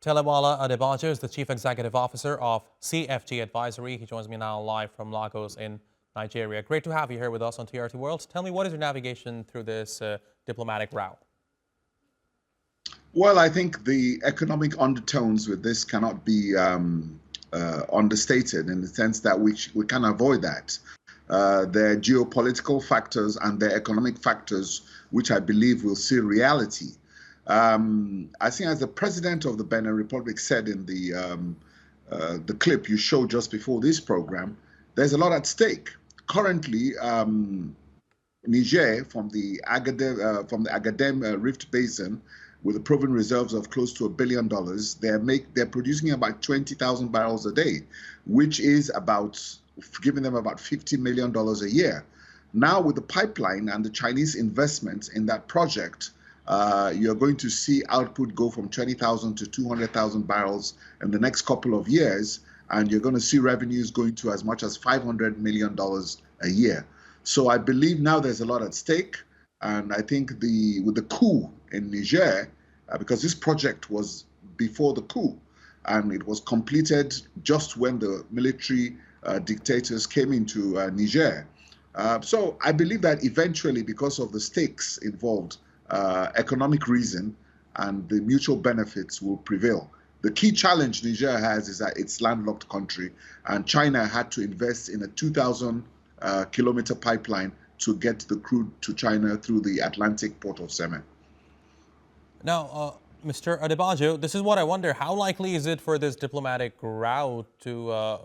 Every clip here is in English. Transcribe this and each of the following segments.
Tilewa Adebajo is the Chief Executive Officer of CFG Advisory. He joins me now live from Lagos in Nigeria. Great to have you here with us on TRT World. Tell me, what is your navigation through this diplomatic route? Well, I think the economic undertones with this cannot be understated in the sense that we can avoid that. There are geopolitical factors and there are economic factors which I believe will see reality. I think, as the president of the Benin Republic said in the clip you showed just before this program, there's a lot at stake. Currently, Niger, from the Agadem Rift Basin, with the proven reserves of close to $1 billion, they're producing about 20,000 barrels a day, which is about giving them about $50 million a year. Now, with the pipeline and the Chinese investment in that project, you're going to see output go from 20,000 to 200,000 barrels in the next couple of years, and you're going to see revenues going to as much as $500 million a year. So I believe now there's a lot at stake, and I think with the coup in Niger, because this project was before the coup, and it was completed just when the military dictators came into Niger. So I believe that eventually, because of the stakes involved, economic reason and the mutual benefits will prevail. The key challenge Niger has is that it's a landlocked country, and China had to invest in a 2,000 kilometer pipeline to get the crude to China through the Atlantic port of Semen. Now, Mr. Adebajo, this is what I wonder. How likely is it for this diplomatic route to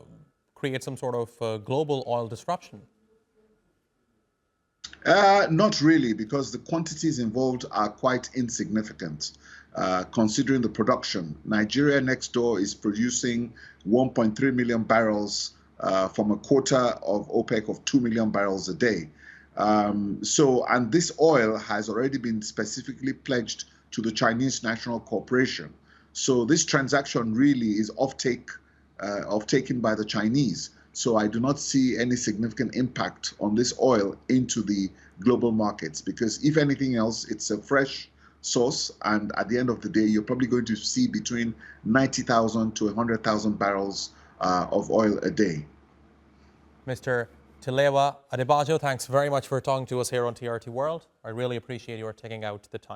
create some sort of global oil disruption? Not really, because the quantities involved are quite insignificant, considering the production. Nigeria next door is producing 1.3 million barrels from a quota of OPEC of 2 million barrels a day. And this oil has already been specifically pledged to the Chinese National Corporation. So this transaction really is off-taken by the Chinese. So I do not see any significant impact on this oil into the global markets, because if anything else, it's a fresh source, and at the end of the day, you're probably going to see between 90,000 to 100,000 barrels of oil a day. Mr. Tilewa Adebajo, thanks very much for talking to us here on TRT World. I really appreciate your taking out the time.